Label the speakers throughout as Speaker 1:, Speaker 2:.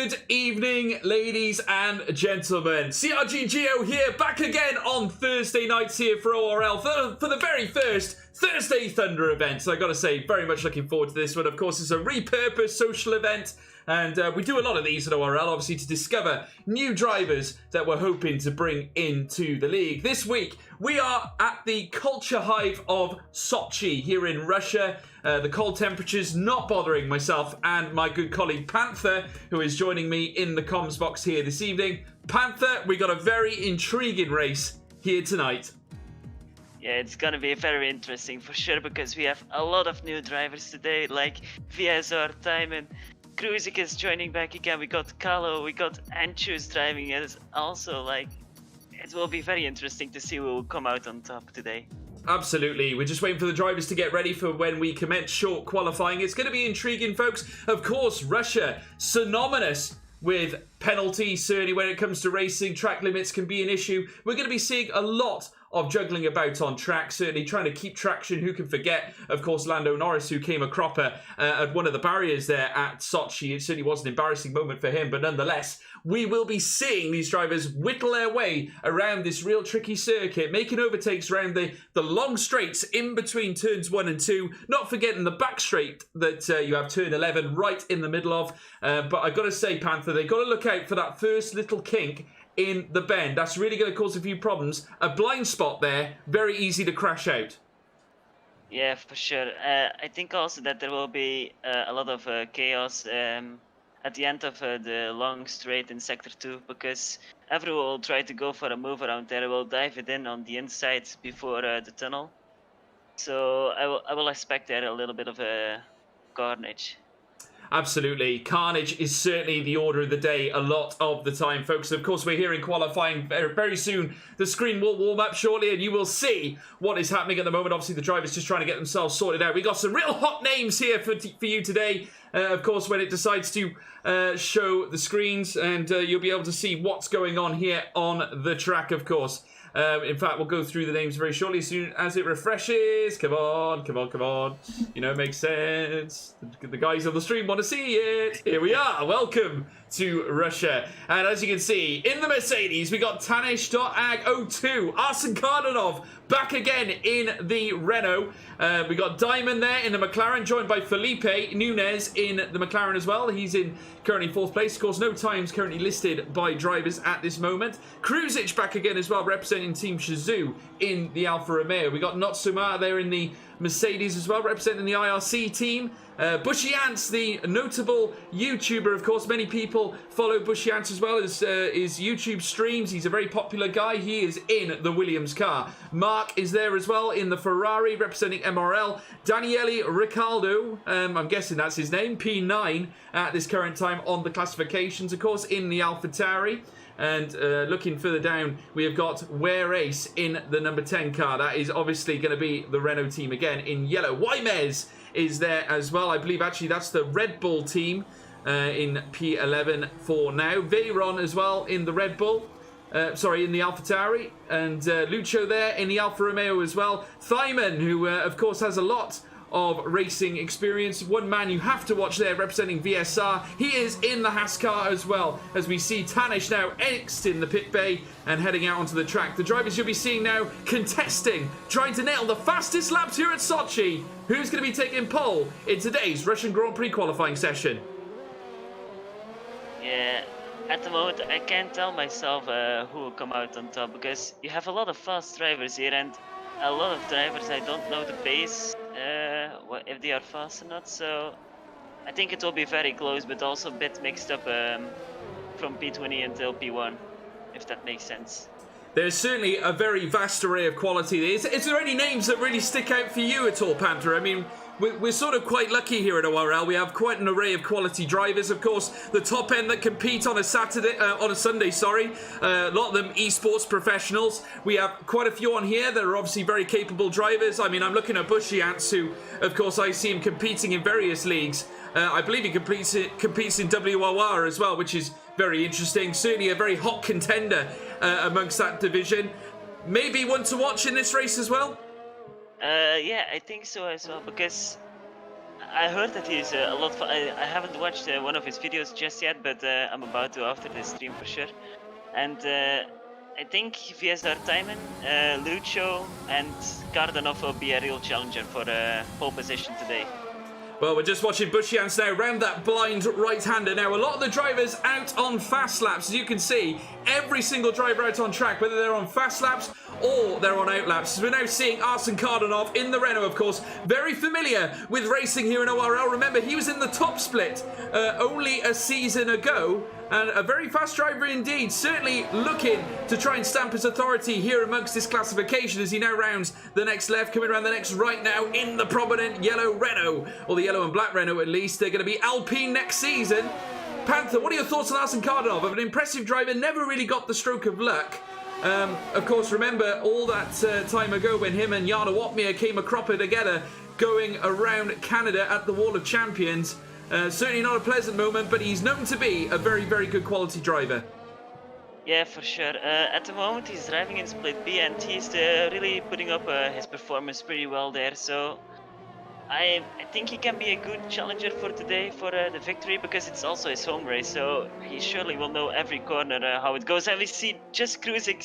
Speaker 1: Good evening, ladies and gentlemen. CRG Geo here, back again on Thursday nights here for ORL for the very first Thursday Thunder event. So I gotta say, very much looking forward to this one. Of course, it's a repurposed social event, and we do a lot of these at ORL, obviously, to discover new drivers that we're hoping to bring into the league. This week, we are at the culture hive of Sochi here in Russia. The cold temperatures not bothering myself and my good colleague Panther, who is joining me in the comms box here this evening. Panther, we got a very intriguing race here tonight.
Speaker 2: Yeah, it's gonna be very interesting for sure, because we have a lot of new drivers today, like VSR, Timon, Kruzik is joining back again, we got Kalo, we got Anchus driving it also. Like, it will be very interesting to see who will come out on top today.
Speaker 1: Absolutely. We're just waiting for the drivers to get ready for when we commence short qualifying. It's going to be intriguing, folks. Of course, Russia, synonymous with penalties, certainly when it comes to racing. Track limits can be an issue. We're going to be seeing a lot of juggling about on track, certainly trying to keep traction. Who can forget, of course, Lando Norris, who came a cropper at one of the barriers there at Sochi. It certainly was an embarrassing moment for him, but nonetheless, we will be seeing these drivers whittle their way around this real tricky circuit, making overtakes around the long straights in between turns 1 and 2, not forgetting the back straight that you have turn 11 right in the middle of. But I've got to say, Panther, they've got to look out for that first little kink in the bend. That's really going to cause a few problems. A blind spot there, very easy to crash out.
Speaker 2: Yeah, for sure. I think also that there will be a lot of chaos at the end of the long straight in Sector 2, because everyone will try to go for a move around there. Will dive it in on the inside before the tunnel. So I will expect there a little bit of a carnage.
Speaker 1: Absolutely. Carnage is certainly the order of the day a lot of the time, folks. Of course, we're here in qualifying very soon. The screen will warm up shortly and you will see what is happening at the moment. Obviously, the drivers just trying to get themselves sorted out. We got some real hot names here for you today. Of course, when it decides to show the screens, and you'll be able to see what's going on here on the track, of course. In fact, we'll go through the names very shortly as soon as it refreshes. Come on, come on, come on. You know, it makes sense. The guys on the stream want to see it. Here we are. Welcome to Russia. And as you can see, in the Mercedes, we got Tanish.ag02, Arsen Kardanov back again in the Renault. We got Diamond there in the McLaren, joined by Felipe Nunez in the McLaren as well. He's in currently 4th place. Of course, no times currently listed by drivers at this moment. Kruzik back again as well, representing Team Shazoo in the Alfa Romeo. We got Notsuma there in the Mercedes as well, representing the IRC team. Bushy Ants, the notable YouTuber, of course. Many people follow Bushy Ants as well as his YouTube streams. He's a very popular guy. He is in the Williams car. Mark is there as well in the Ferrari, representing MRL. Daniele Ricciardo, I'm guessing that's his name, P9 at this current time on the classifications, of course, in the AlphaTauri. And looking further down, we have got Ware Ace in the number 10 car. That is obviously going to be the Renault team again in yellow. Waimez is there as well. I believe actually that's the Red Bull team in P11 for now. Veyron as well in the Red Bull. Sorry, in the AlphaTauri. And Lucho there in the Alfa Romeo as well. Thyman, who of course has a lot of racing experience. One man you have to watch there representing VSR. He is in the Haas car as well, as we see Tanish now next in the pit bay and heading out onto the track. The drivers you'll be seeing now contesting, trying to nail the fastest laps here at Sochi. Who's going to be taking pole in today's Russian Grand Prix qualifying session?
Speaker 2: Yeah, at the moment I can't tell myself who will come out on top, because you have a lot of fast drivers here and a lot of drivers I don't know the pace, if they are fast or not, so I think it will be very close, but also a bit mixed up from P20 until P1, if that makes sense.
Speaker 1: There's certainly a very vast array of quality. Is there any names that really stick out for you at all, Panther? I mean, we're sort of quite lucky here at ORL. We have quite an array of quality drivers. Of course, the top end that compete on a Sunday. A lot of them esports professionals. We have quite a few on here that are obviously very capable drivers. I mean, I'm looking at Bushy Ants, who, of course, I see him competing in various leagues. I believe he competes in WOR as well, which is very interesting. Certainly a very hot contender amongst that division. Maybe one to watch in this race as well?
Speaker 2: Yeah, I think so as well, because I heard that he's a lot. I haven't watched one of his videos just yet, but I'm about to after the stream for sure. And I think if he has our timing, Lucho and Cardanov will be a real challenger for pole position today.
Speaker 1: Well, we're just watching Bushians now round that blind right-hander. Now, a lot of the drivers out on fast laps. As you can see, every single driver out on track, whether they're on fast laps or they're on out laps. We're now seeing Arsene Cardanov in the Renault, of course, very familiar with racing here in ORL. Remember, he was in the top split only a season ago. And a very fast driver indeed, certainly looking to try and stamp his authority here amongst this classification as he now rounds the next left, coming around the next right now in the prominent yellow Renault, or the yellow and black Renault at least. They're going to be Alpine next season. Panther, what are your thoughts on Arsene Cardanov? Of an impressive driver, never really got the stroke of luck. Of course, remember all that time ago when him and Jana Watmir came a cropper together going around Canada at the Wall of Champions. Certainly not a pleasant moment, but he's known to be a very, very good quality driver.
Speaker 2: Yeah, for sure. At the moment, he's driving in Split B, and he's really putting up his performance pretty well there. So I think he can be a good challenger for today for the victory, because it's also his home race. So he surely will know every corner how it goes. And we see just cruising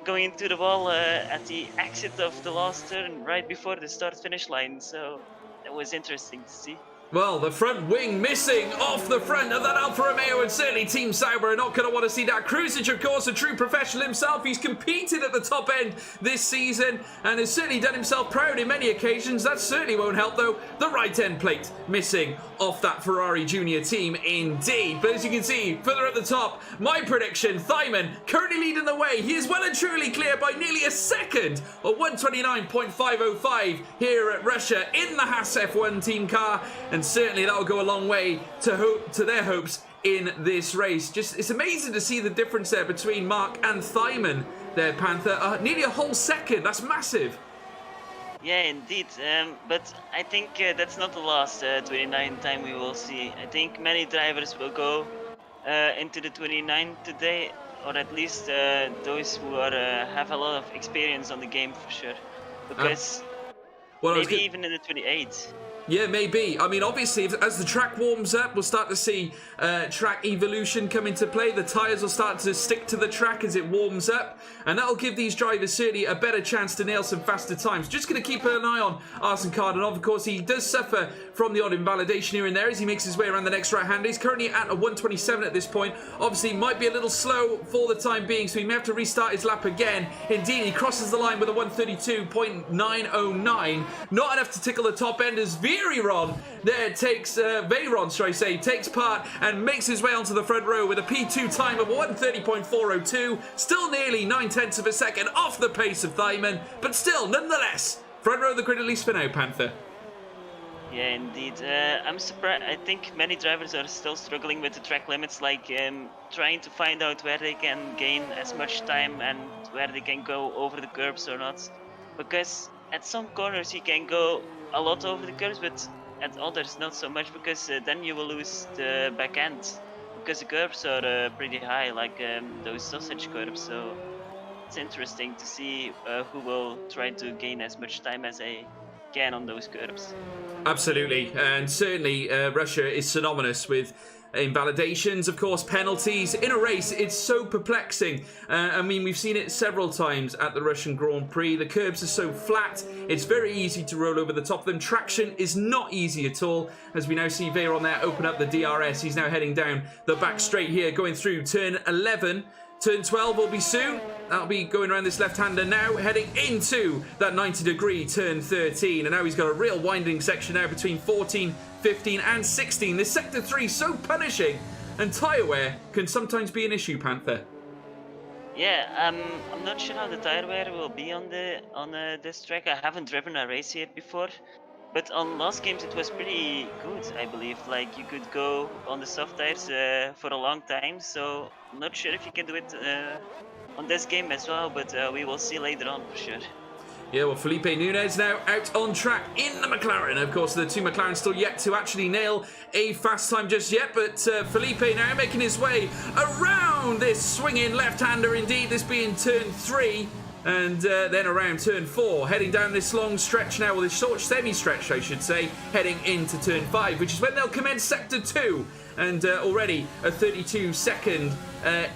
Speaker 2: going into the wall at the exit of the last turn right before the start-finish line. So that was interesting to see.
Speaker 1: Well, the front wing missing off the front of that Alfa Romeo, and certainly Team Sauber are not going to want to see that. Krusic, of course, a true professional himself. He's competed at the top end this season and has certainly done himself proud in many occasions. That certainly won't help, though. The right end plate missing off that Ferrari Junior team indeed. But as you can see, further at the top, my prediction, Thyman currently leading the way. He is well and truly clear by nearly a second, or 129.505 here at Russia in the Haas F1 team car. And certainly that'll go a long way to their hopes in this race. Just, it's amazing to see the difference there between Mark and Thyman there, Panther. Nearly a whole second. That's massive.
Speaker 2: Yeah, indeed. But I think that's not the last 29 time we will see. I think many drivers will go into the 29 today, or at least those who are have a lot of experience on the game for sure. Because maybe even in the 28.
Speaker 1: Yeah, maybe. I mean, obviously, as the track warms up, we'll start to see track evolution come into play. The tyres will start to stick to the track as it warms up, and that'll give these drivers certainly a better chance to nail some faster times. Just going to keep an eye on Arsene Cardanov. Of course, he does suffer from the odd invalidation here and there as he makes his way around the next right-hander. He's currently at a 127 at this point. Obviously, might be a little slow for the time being, so he may have to restart his lap again. Indeed, he crosses the line with a 132.909. Not enough to tickle the top end as Veyron there takes takes part and makes his way onto the front row with a P2 time of 130.402, still nearly 9/10 of a second off the pace of Thyman, but still, nonetheless, front row of the grid at least for now, Panther.
Speaker 2: Yeah, indeed. I'm surprised. I think many drivers are still struggling with the track limits, like trying to find out where they can gain as much time and where they can go over the curbs or not, because at some corners you can go a lot over the curves, but at others not so much, because then you will lose the back end, because the curves are pretty high, like those sausage curves. So it's interesting to see who will try to gain as much time as they can on those curves.
Speaker 1: Absolutely, and certainly Russia is synonymous with invalidations, of course, penalties. In a race, it's so perplexing. I mean, we've seen it several times at the Russian Grand Prix. The curbs are so flat, it's very easy to roll over the top of them. Traction is not easy at all, as we now see Veyron there open up the DRS. He's now heading down the back straight here, going through turn 11. Turn 12 will be soon. That'll be going around this left-hander now, heading into that 90-degree turn 13. And now he's got a real winding section now between 14, 15 and 16. This sector 3 so punishing, and tyre wear can sometimes be an issue, Panther.
Speaker 2: Yeah, I'm not sure how the tire wear will be on this track. I haven't driven a race here before, but on last games it was pretty good, I believe. Like, you could go on the soft tires for a long time, so I'm not sure if you can do it on this game as well, but we will see later on for sure.
Speaker 1: Yeah, well, Felipe Nunes now out on track in the McLaren. Of course, the two McLarens still yet to actually nail a fast time just yet, but Felipe now making his way around this swinging left-hander indeed, this being turn 3. And then around turn 4, heading down this long stretch now, well, this short semi-stretch, I should say, heading into turn 5, which is when they'll commence Sector 2. And already a 32-second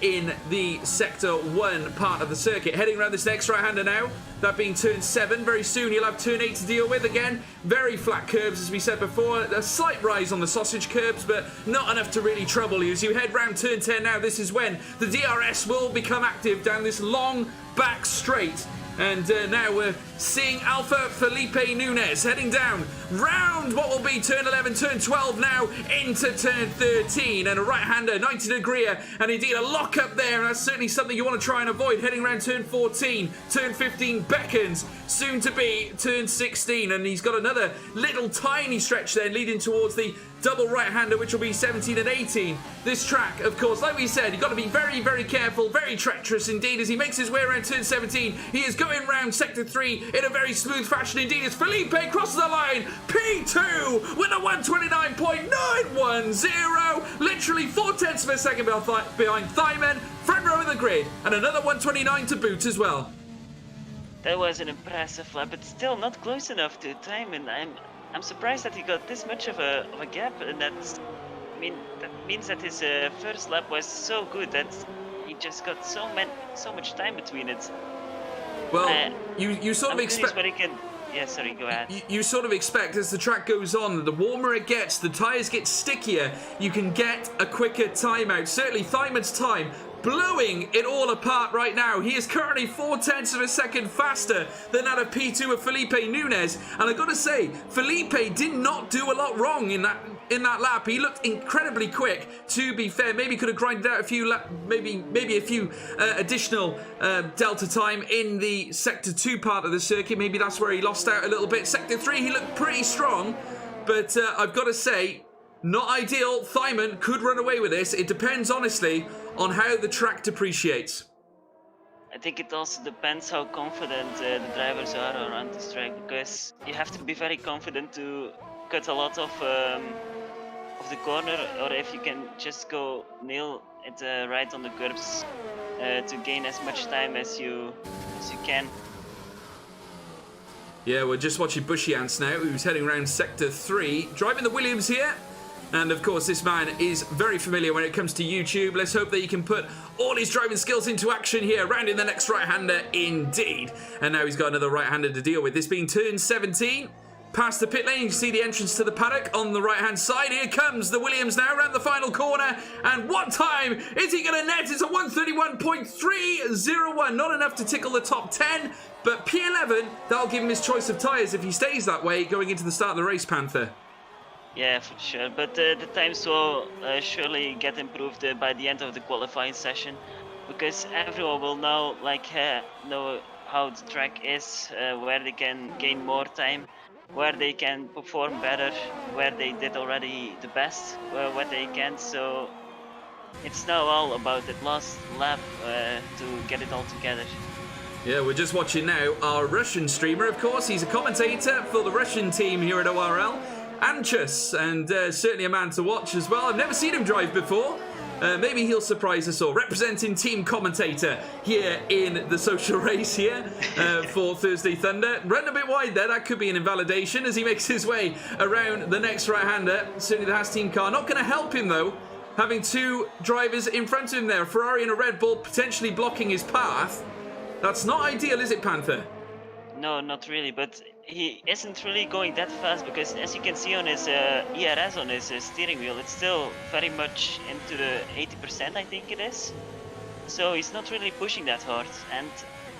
Speaker 1: in the Sector 1 part of the circuit. Heading around this next right-hander now, that being turn 7. Very soon you'll have turn 8 to deal with. Again, very flat curves, as we said before. A slight rise on the sausage curbs, but not enough to really trouble you. As you head round turn 10 now, this is when the DRS will become active down this long back straight. And now we're seeing Alpha Felipe Nunes heading down round what will be turn 11, turn 12 now into turn 13. And a right-hander, 90 degree, and indeed a lock-up there. And that's certainly something you want to try and avoid. Heading around turn 14, turn 15 beckons, soon to be turn 16. And he's got another little tiny stretch there leading towards the double right-hander, which will be 17 and 18. This track, of course, like we said, you've got to be very, very careful, very treacherous indeed. As he makes his way around turn 17, he is going round Sector 3 in a very smooth fashion indeed. As Felipe crosses the line, P2 with a 129.910, literally 0.4 of a second behind Thyman, front row of the grid, and another 129 to boot as well.
Speaker 2: That was an impressive lap, but still not close enough to Thyman. I'm surprised that he got this much of a gap, and that means that his first lap was so good that he just got so much time between it.
Speaker 1: Well, you sort of expect.
Speaker 2: Yeah, sorry, go ahead.
Speaker 1: You sort of expect as the track goes on, the warmer it gets, the tyres get stickier, you can get a quicker timeout. Certainly Thyman's time blowing it all apart right now. He is currently 0.4 of a second faster than that of P2 of Felipe Nunes. And I've got to say, Felipe did not do a lot wrong in that lap. He looked incredibly quick, to be fair. Maybe could have grinded out a few maybe a few additional delta time in the Sector 2 part of the circuit. Maybe that's where he lost out a little bit. Sector 3, he looked pretty strong, but I've got to say, not ideal. Thyman could run away with this. It depends, honestly, on how the track depreciates.
Speaker 2: I think it also depends how confident the drivers are around this track, because you have to be very confident to cut a lot of the corner, or if you can just go nail it right on the curbs to gain as much time as you can.
Speaker 1: Yeah, we're just watching Bushy Ants now, who's heading around Sector 3, driving the Williams here. And of course, this man is very familiar when it comes to YouTube. Let's hope that he can put all his driving skills into action here, rounding the next right-hander indeed. And now he's got another right-hander to deal with. This being turn 17. Past the pit lane, you see the entrance to the paddock on the right-hand side. Here comes the Williams now around the final corner. And what time is he going to net? It's a 131.301. Not enough to tickle the top 10, but P11, that'll give him his choice of tyres if he stays that way going into the start of the race, Panther.
Speaker 2: Yeah, for sure. But the times will surely get improved by the end of the qualifying session, because everyone will now know how the track is, where they can gain more time, where they can perform better, where they did already the best, what they can. So it's now all about that last lap to get it all together.
Speaker 1: Yeah, we're just watching now our Russian streamer, of course. He's a commentator for the Russian team here at ORL. Anchus, and certainly a man to watch as well. I've never seen him drive before. Maybe he'll surprise us all. Representing team commentator here in the social race here for Thursday Thunder. Running a bit wide there. That could be an invalidation as he makes his way around the next right-hander. Certainly the Haas team car. Not going to help him, though, having two drivers in front of him there. A Ferrari and a Red Bull potentially blocking his path. That's not ideal, is it, Panther?
Speaker 2: No, not really, but he isn't really going that fast, because as you can see on his ERS on his steering wheel, it's still very much into the 80%, I think it is. So he's not really pushing that hard. And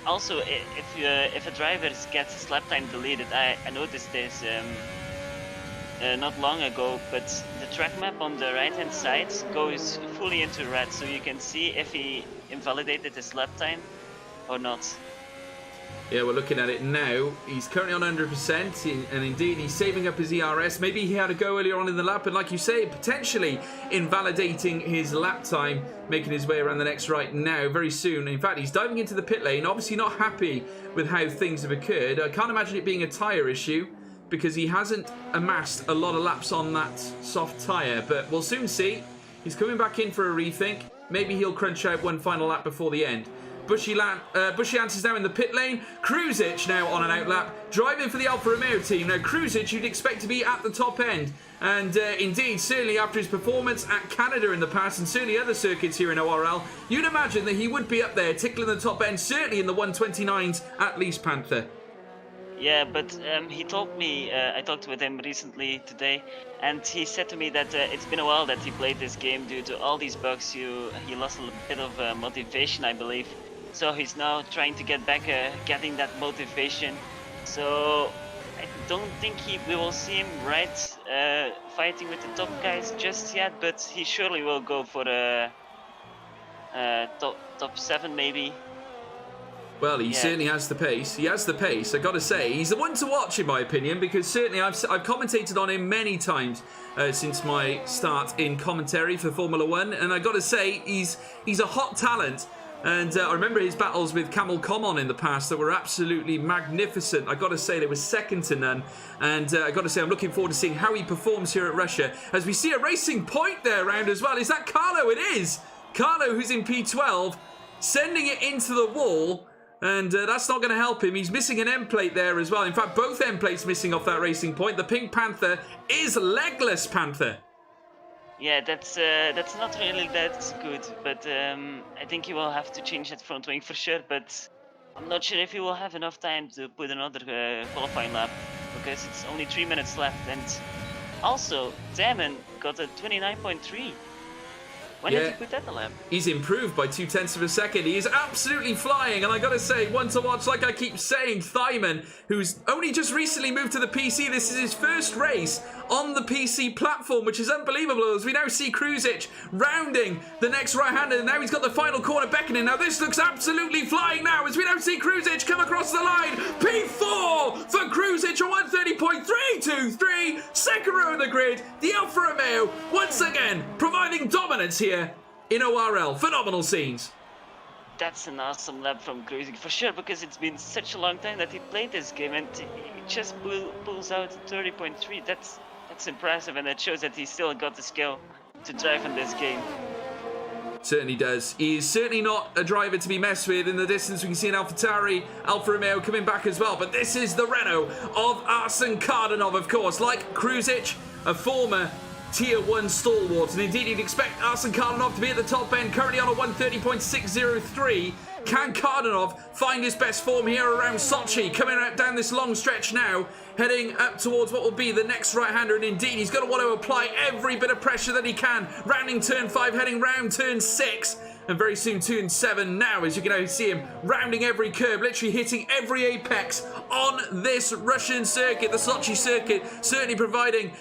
Speaker 2: also, if a driver gets his lap time deleted, I noticed this not long ago, but the track map on the right hand side goes fully into red, so you can see if he invalidated his lap time or not.
Speaker 1: Yeah, we're looking at it now. He's currently on 100%, and indeed he's saving up his ERS. Maybe he had a go earlier on in the lap, and like you say, potentially invalidating his lap time, making his way around the next right now very soon. In fact, he's diving into the pit lane, obviously not happy with how things have occurred. I can't imagine it being a tyre issue, because he hasn't amassed a lot of laps on that soft tyre, but we'll soon see. He's coming back in for a rethink. Maybe he'll crunch out one final lap before the end. Bushiance is now in the pit lane. Kruzic now on an outlap, driving for the Alfa Romeo team. Now, Kruzic you'd expect to be at the top end. And indeed, certainly after his performance at Canada in the past and certainly other circuits here in ORL, you'd imagine that he would be up there, tickling the top end, certainly in the 129s at least, Panther.
Speaker 2: Yeah, but he told me, I talked with him recently today, and he said to me that it's been a while that he played this game due to all these bugs. He lost a bit of motivation, I believe. So he's now trying to get back, getting that motivation. So I don't think we will see him fighting with the top guys just yet, but he surely will go for a top 7 maybe.
Speaker 1: Well, he certainly has the pace. He has the pace. I got to say, he's the one to watch in my opinion, because certainly I've commentated on him many times since my start in commentary for Formula One, and I got to say he's a hot talent. And I remember his battles with Kamil Komon in the past that were absolutely magnificent. I got to say they were second to none. And I got to say I'm looking forward to seeing how he performs here at Russia. As we see a racing point there around as well. Is that Carlo? It is. Carlo, who's in P12, sending it into the wall. And that's not going to help him. He's missing an end plate there as well. In fact, both end plates missing off that racing point. The Pink Panther is legless, Panther.
Speaker 2: Yeah, that's not really that good. But I think he will have to change that front wing for sure. But I'm not sure if he will have enough time to put another qualifying lap, because it's only 3 minutes left. And also, Damon got a 29.3. When did he put that on lap?
Speaker 1: He's improved by 0.2 of a second. He is absolutely flying, and I gotta say, one to watch, like I keep saying, Thyman, who's only just recently moved to the PC. This is his first race on the PC platform, which is unbelievable, as we now see Kruzic rounding the next right-hander, and now he's got the final corner beckoning. Now this looks absolutely flying now, as we now see Kruzic come across the line. P4 for Kruzic, a 130.323, second row of the grid. The Alfa Romeo, once again, providing dominance here in ORL. Phenomenal scenes.
Speaker 2: That's an awesome lap from Kruzic for sure, because it's been such a long time that he played this game, and he just pulls out 30.3. That's impressive, and it shows that he still got the skill to drive in this game.
Speaker 1: Certainly does. He's certainly not a driver to be messed with. In the distance, we can see an AlphaTauri, Alfa Romeo coming back as well. But this is the Renault of Arsene Kardanov, of course. Like Kruzic, a former Tier 1 stalwart. And indeed, you'd expect Arsene Kardanov to be at the top end, currently on a 130.603. Can Kardanov find his best form here around Sochi? Coming out down this long stretch now, heading up towards what will be the next right-hander. And indeed, he's going to want to apply every bit of pressure that he can. Rounding turn 5, heading round turn 6. And very soon turn 7 now, as you can see him rounding every curve, literally hitting every apex on this Russian circuit, the Sochi circuit, certainly providing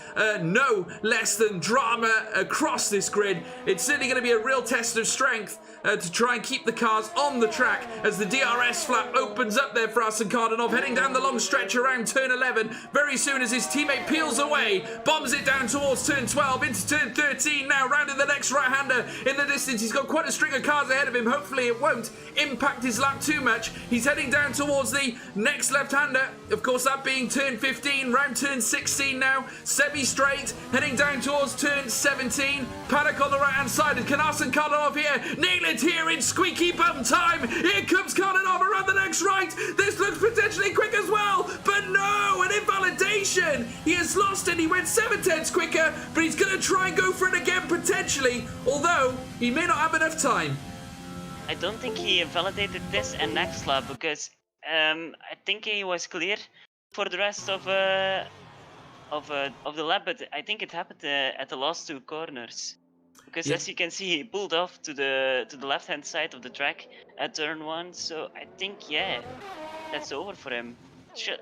Speaker 1: no less than drama across this grid. It's certainly going to be a real test of strength to try and keep the cars on the track as the DRS flap opens up there for Arsene Kardanov, heading down the long stretch around turn 11. Very soon as his teammate peels away, bombs it down towards turn 12, into turn 13 now, rounding the next right-hander in the distance. He's got quite a string of cars ahead of him. Hopefully it won't impact his lap too much. He's heading down towards the next left-hander, of course that being turn 15, round turn 16 now, semi-straight, heading down towards turn 17. Paddock on the right-hand side, and can Arsene Kardanov here nail it here in squeaky bum time? Here comes Kardanov around the next right. This looks potentially quick as well, but no, an invalidation. He has lost it. He went 7/10 quicker, but he's going to try and go for it again potentially, although he may not have enough time.
Speaker 2: I don't think he invalidated this and next lap, because I think he was clear for the rest of the lap, but I think it happened at the last 2 corners. Because as you can see, he pulled off to the left-hand side of the track at turn 1. So I think, that's over for him.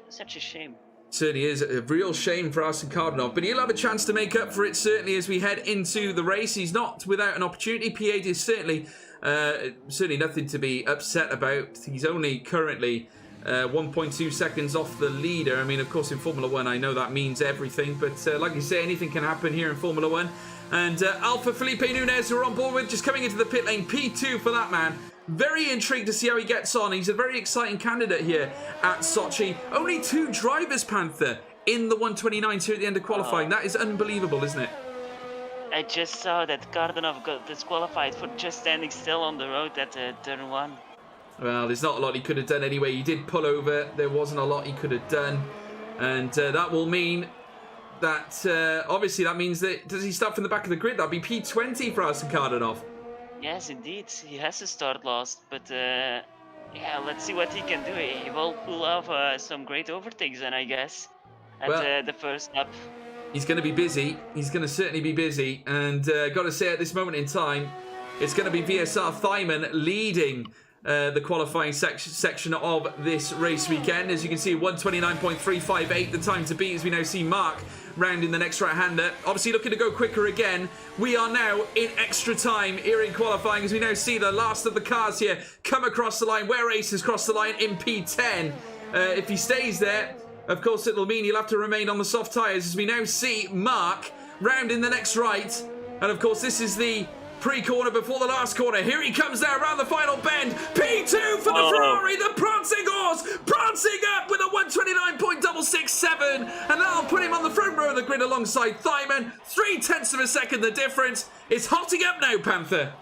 Speaker 2: Such a shame.
Speaker 1: Certainly is a real shame for Arsene Kardanov, but he'll have a chance to make up for it certainly as we head into the race. He's not without an opportunity. P8 is certainly nothing to be upset about. He's only currently 1.2 seconds off the leader. I mean, of course, in Formula 1, I know that means everything, but like you say, anything can happen here in Formula 1. And Alpha Felipe Nunes, who we're on board with, just coming into the pit lane, P2 for that man. Very intrigued to see how he gets on. He's a very exciting candidate here at Sochi. Only 2 drivers, Panther, in the 129s here at the end of qualifying. That is unbelievable, isn't it?
Speaker 2: I just saw that Kardanov got disqualified for just standing still on the road at turn 1.
Speaker 1: Well, there's not a lot he could have done anyway. He did pull over. There wasn't a lot he could have done. And that will mean that, obviously, that means that, does he start from the back of the grid? That'll be P20 for Arsene Kardanov.
Speaker 2: Yes, indeed. He has to start last, but yeah, let's see what he can do. He will pull off some great overtakes then, I guess, at the first lap.
Speaker 1: He's going to be busy. He's going to certainly be busy. And got to say, at this moment in time, it's going to be VSR Thyman leading the qualifying section of this race weekend. As you can see, 129.358, the time to beat, as we now see Mark rounding the next right-hander. Obviously looking to go quicker again. We are now in extra time here in qualifying, as we now see the last of the cars here come across the line. Where Ace has crossed the line in P10. If he stays there, of course, it'll mean he'll have to remain on the soft tyres, as we now see Mark rounding the next right. And of course, this is the pre-corner before the last corner. Here he comes now around the final bend. P2 for the Ferrari, the prancing horse, prancing up with a 129.667. And that'll put him on the front row of the grid alongside Thyman. 0.3 of a second the difference. It's hotting up now, Panther.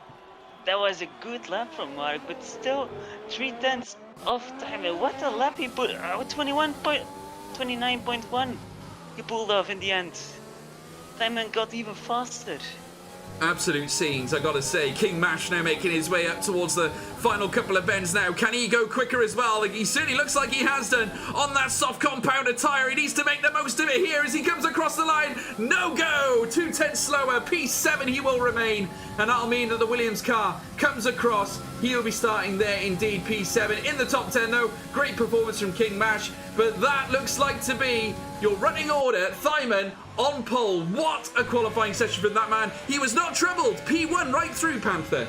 Speaker 2: That was a good lap from Mark, but still 0.3 off Thyman. What a lap he put. 29.1 he pulled off in the end. Thyman got even faster.
Speaker 1: Absolute scenes, I gotta say. King Mash now making his way up towards the final couple of bends now. Can he go quicker as well? He certainly looks like he has done on that soft compounder tyre. He needs to make the most of it here as he comes across the line. No go! 2/10 slower. P7 he will remain. And that'll mean that the Williams car comes across. He'll be starting there indeed, P7. In the top 10 though, great performance from King Mash. But that looks like to be your running order. Thyman on pole. What a qualifying session from that man. He was not troubled. P1 right through, Panther.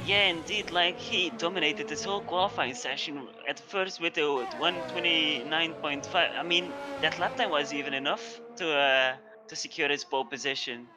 Speaker 2: Yeah, indeed, like he dominated this whole qualifying session at first with a 129.5. I mean, that lap time was even enough to secure his pole position.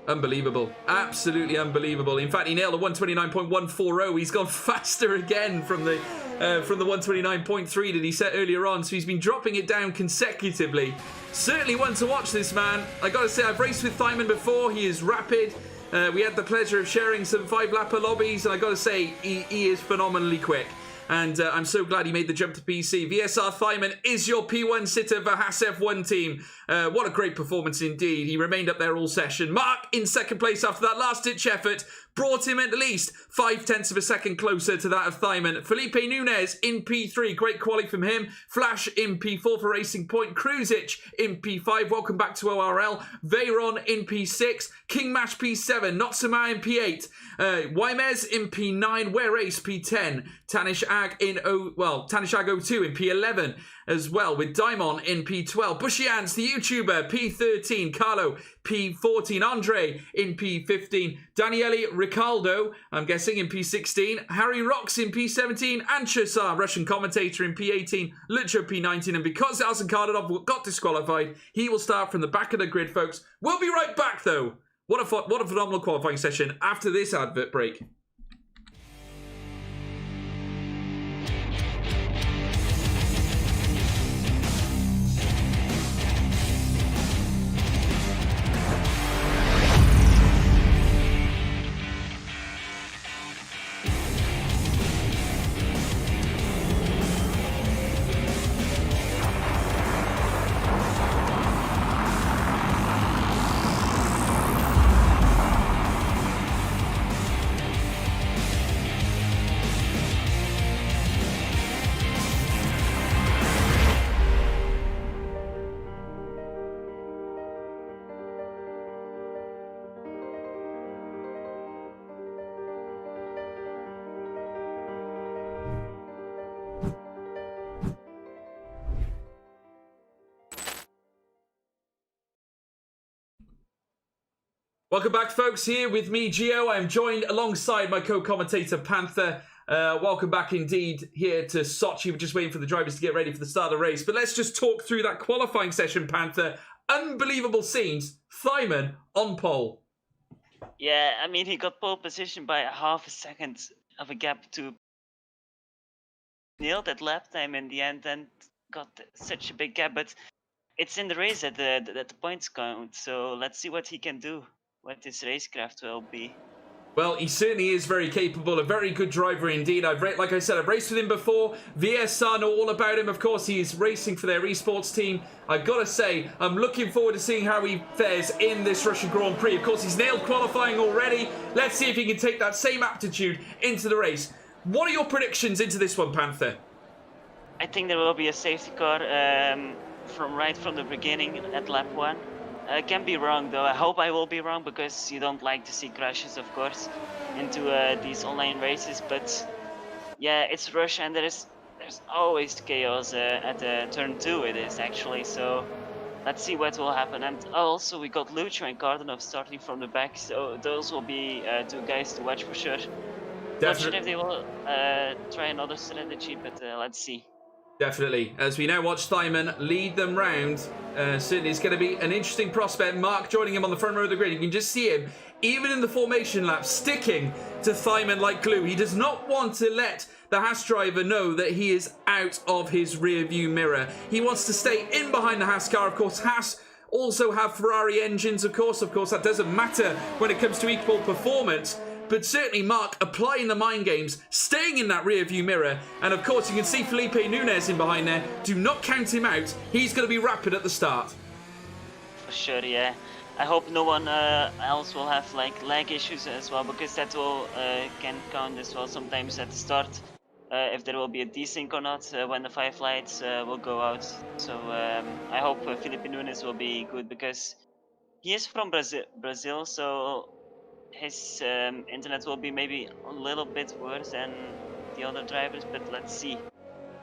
Speaker 1: Unbelievable. Absolutely unbelievable. In fact, he nailed a 129.140. He's gone faster again from the 129.3 that he set earlier on. So he's been dropping it down consecutively. Certainly one to watch, this man. I got to say, I've raced with Thyman before. He is rapid. We had the pleasure of sharing some 5-lapper lobbies. And I got to say, he is phenomenally quick. And I'm so glad he made the jump to PC. VSR Thyman is your P1 sitter for Haas F1 team. What a great performance indeed. He remained up there all session. Mark in second place after that last-ditch effort. Brought him at least 0.5 of a second closer to that of Thyman. Felipe Nunez in P3. Great quality from him. Flash in P4 for Racing Point. Kruzic in P5. Welcome back to ORL. Veyron in P6. King Mash P7. Notsuma in P8. Wymes in P9. Where Ace P10. Tanish Ag Tanish Ag 02 in P11 as well, with Daimon in P12. Bushy Ants, the YouTuber, P13. Carlo, P14. Andre in P15. Daniele Ricaldo, I'm guessing, in P16. Harry Rocks in P17. And Chesar, Russian commentator, in P18. Lucho P19. And because Arsene Kardanov got disqualified, he will start from the back of the grid, folks. We'll be right back, though. What a phenomenal qualifying session after this advert break. Welcome back, folks. Here with me, Gio. I am joined alongside my co-commentator, Panther. Welcome back indeed here to Sochi. We're just waiting for the drivers to get ready for the start of the race. But let's just talk through that qualifying session, Panther. Unbelievable scenes. Thyman on pole.
Speaker 2: Yeah, I mean, he got pole position by half a second of a gap to nailed that lap time in the end and got such a big gap. But it's in the race that the points count. So let's see what he can do, what his racecraft will be.
Speaker 1: Well, he certainly is very capable, a very good driver indeed. Like I said, I've raced with him before. VSR know all about him. Of course, he's racing for their esports team. I've got to say, I'm looking forward to seeing how he fares in this Russian Grand Prix. Of course, he's nailed qualifying already. Let's see if he can take that same aptitude into the race. What are your predictions into this one, Panther?
Speaker 2: I think there will be a safety car from the beginning at lap 1. I can be wrong though. I hope I will be wrong, because you don't like to see crashes, of course, into these online races. But yeah, it's Russia, and there's always chaos at turn 2. It is actually, so let's see what will happen. And also we got Lucho and Cardinov starting from the back, so those will be 2 guys to watch for sure. Not sure if they will try another strategy, but let's see.
Speaker 1: Definitely. As we now watch Thyman lead them round, certainly it's going to be an interesting prospect. Mark joining him on the front row of the grid. You can just see him, even in the formation lap, sticking to Thyman like glue. He does not want to let the Haas driver know that he is out of his rear view mirror. He wants to stay in behind the Haas car. Of course, Haas also have Ferrari engines, of course. Of course, that doesn't matter when it comes to equal performance. But certainly Mark applying the mind games, staying in that rear view mirror. And of course you can see Felipe Nunes in behind there. Do not count him out. He's going to be rapid at the start.
Speaker 2: For sure, yeah. I hope no one else will have like lag issues as well, because that will can count as well sometimes at the start. If there will be a desync or not when the 5 lights will go out. So I hope Felipe Nunes will be good, because he is from Brazil, so his internet will be maybe a little bit worse than the other drivers, but let's see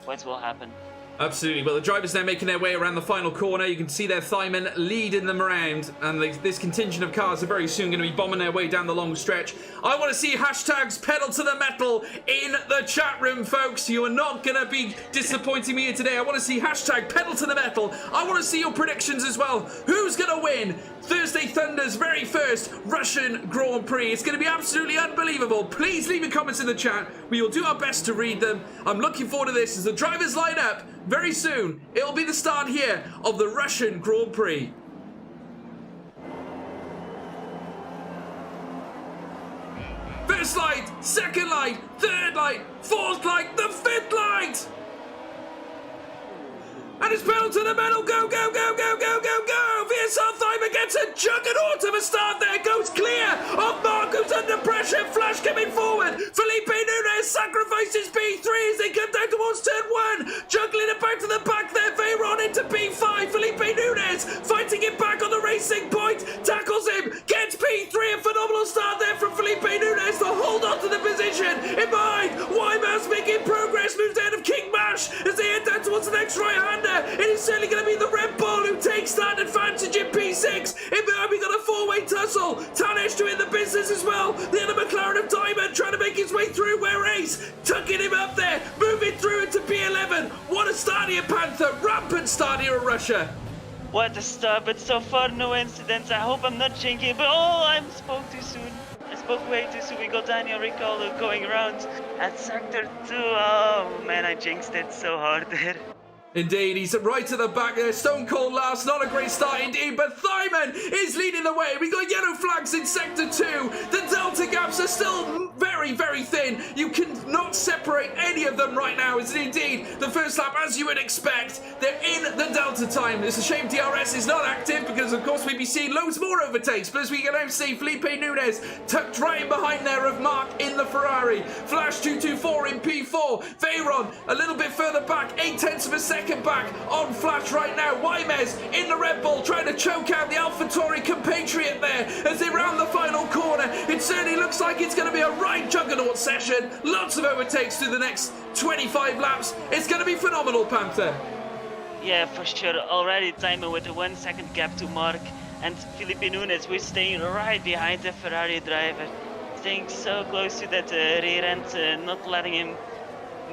Speaker 2: what will happen.
Speaker 1: Absolutely. Well, the drivers now making their way around the final corner. You can see their Thyman leading them around, and this contingent of cars are very soon going to be bombing their way down the long stretch. I want to see hashtags pedal to the metal in the chat room, folks. You are not going to be disappointing me here today. I want to see hashtag pedal to the metal. I want to see your predictions as well. Who's going to win Thursday Thunder's very first Russian Grand Prix? It's going to be absolutely unbelievable. Please leave your comments in the chat. We will do our best to read them. I'm looking forward to this as the drivers line up. Very soon, it'll be the start here of the Russian Grand Prix. First light, second light, third light, fourth light, the fifth light! And it's pedal to the metal, go, go, go, go, go, go, go! VSR Thyman gets a juggernaut of a start there, goes clear of Mark, who's under pressure, Flash coming forward, Felipe Nunes sacrifices P3 as they come down towards turn 1, juggling it back to the back there, Veyron into P5, Felipe Nunes fighting it back on the racing point, tackles him, gets P3, a phenomenal start there from Felipe Nunes to hold on to the position, in behind, Wyma's making progress, moves ahead of King Mash as they head down towards the next right-hander. It is certainly going to be the Red Bull who takes that advantage in P6. In behind, we got a 4-way tussle. Tanesh doing the business as well. The other McLaren of Diamond trying to make his way through, where Ace tucking him up there, moving through into P11. What a start here, Panther. Rampant start here in Russia.
Speaker 2: What a start, but so far no incidents. I hope I'm not jinxing, but oh, I spoke too soon. I spoke way too soon. We got Daniel Ricciardo going around at sector 2. Oh man, I jinxed it so hard there.
Speaker 1: Indeed, he's right to the back there. Stone Cold last, not a great start indeed, but Thyman is leading the way. We got yellow flags in sector 2. The delta gaps are still very, very thin. You cannot separate any of them right now. It's indeed the first lap, as you would expect. They're in the delta time. It's a shame DRS is not active because, of course, we'd be seeing loads more overtakes. But as we can now see, Felipe Nunes tucked right in behind there of Mark in the Ferrari. Flash 224 in P4. Veyron a little bit further back, 0.8 of a second back on Flash right now. Wymes in the Red Bull trying to choke out the AlphaTauri compatriot there as they round the final corner. It certainly looks like it's going to be a right juggernaut session. Lots of overtakes through the next 25 laps. It's going to be phenomenal, Panther.
Speaker 2: Yeah, for sure. Already Thyman with a 1 second gap to Mark, and Felipe Nunes, we're staying right behind the Ferrari driver, staying so close to that rear end, not letting him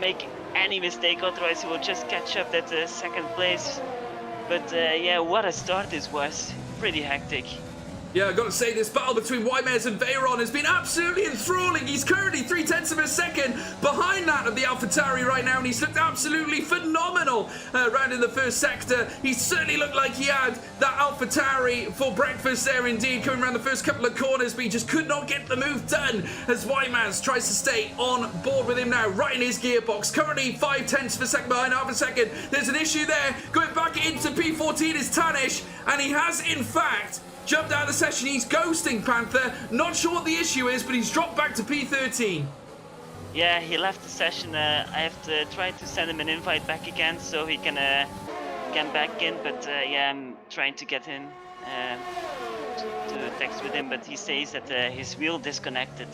Speaker 2: make any mistake, otherwise he will just catch up that second place. But yeah, what a start this was. Pretty hectic.
Speaker 1: Yeah, I've got to say, this battle between Wymez and Veyron has been absolutely enthralling. He's currently 0.3 of a second behind that of the AlphaTauri right now, and he's looked absolutely phenomenal around in the first sector. He certainly looked like he had that AlphaTauri for breakfast there indeed, coming around the first couple of corners, but he just could not get the move done as Wymez tries to stay on board with him now, right in his gearbox. Currently 0.5 of a second behind half a second. There's an issue there. Going back into P14 is Tanish, and he has, in fact, jumped out of the session. He's ghosting Panther. Not sure what the issue is, but he's dropped back to P13.
Speaker 2: Yeah, he left the session. I have to try to send him an invite back again so he can get back in. But yeah, I'm trying to get him to text with him, but he says that his wheel disconnected.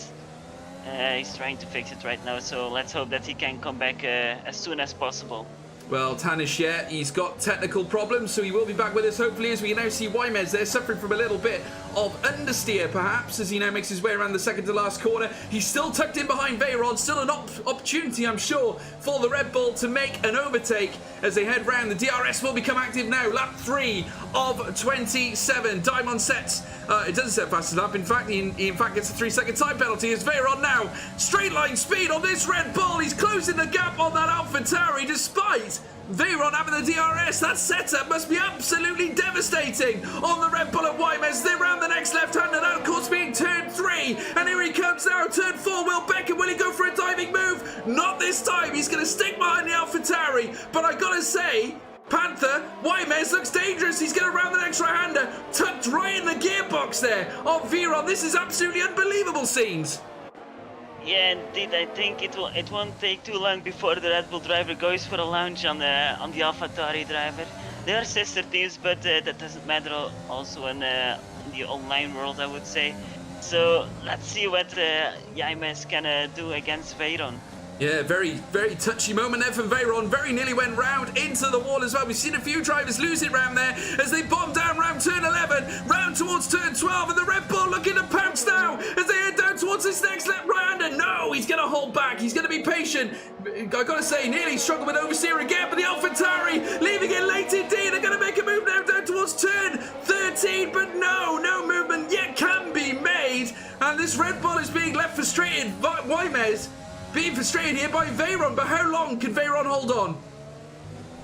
Speaker 2: He's trying to fix it right now, so let's hope that he can come back as soon as possible.
Speaker 1: Well, Tanish, yeah, he's got technical problems, so he will be back with us, hopefully, as we can now see Wymez there suffering from a little bit of understeer, perhaps, as he now makes his way around the second to last corner. He's still tucked in behind Veyron, still an opportunity, I'm sure, for the Red Bull to make an overtake as they head round. The DRS will become active now, lap 3 of 27. Diamond sets, it doesn't set fast enough, in fact, he in fact gets a 3-second time penalty as Veyron now, straight line speed on this Red Bull. He's closing the gap on that AlphaTauri despite Veyron having the DRS. That setup must be absolutely devastating on the Red Bull at Wymez. They're round the next left-hander, that of course being turn 3, and here he comes now, turn 4. Will Becker, will he go for a diving move? Not this time. He's going to stick behind the AlphaTauri, but I gotta say, Panther, Wymez looks dangerous. He's going to round the next right-hander, tucked right in the gearbox there of Veyron. This is absolutely unbelievable scenes.
Speaker 2: Yeah, indeed. I think it won't take too long before the Red Bull driver goes for a launch on the AlphaTauri driver. They are sister teams, but that doesn't matter. Also in the online world, I would say. So let's see what Wymez can do against Veyron.
Speaker 1: Yeah, very, very touchy moment there from Veyron. Very nearly went round into the wall as well. We've seen a few drivers lose it round there as they bomb down round turn 11, round towards turn 12, and the Red Bull looking to pounce now as they head down towards this next left right-hander. No, he's going to hold back. He's going to be patient. I got to say, nearly struggled with oversteer again, but the AlphaTauri leaving it late indeed. They're going to make a move now down towards turn 13, but no movement yet can be made, and this Red Bull is being left frustrated. Wymez being frustrated here by Veyron, but how long can Veyron hold on?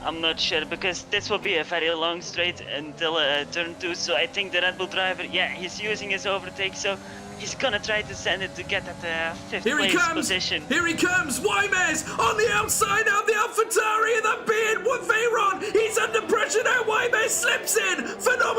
Speaker 2: I'm not sure, because this will be a very long straight until turn 2, so I think the Red Bull driver, yeah, he's using his overtake, so he's gonna try to send it to get at the 5th place position.
Speaker 1: Here he comes! Wymez on the outside of the AlphaTauri, and that being with Veyron. He's under pressure now. Wymez slips in. Phenomenal.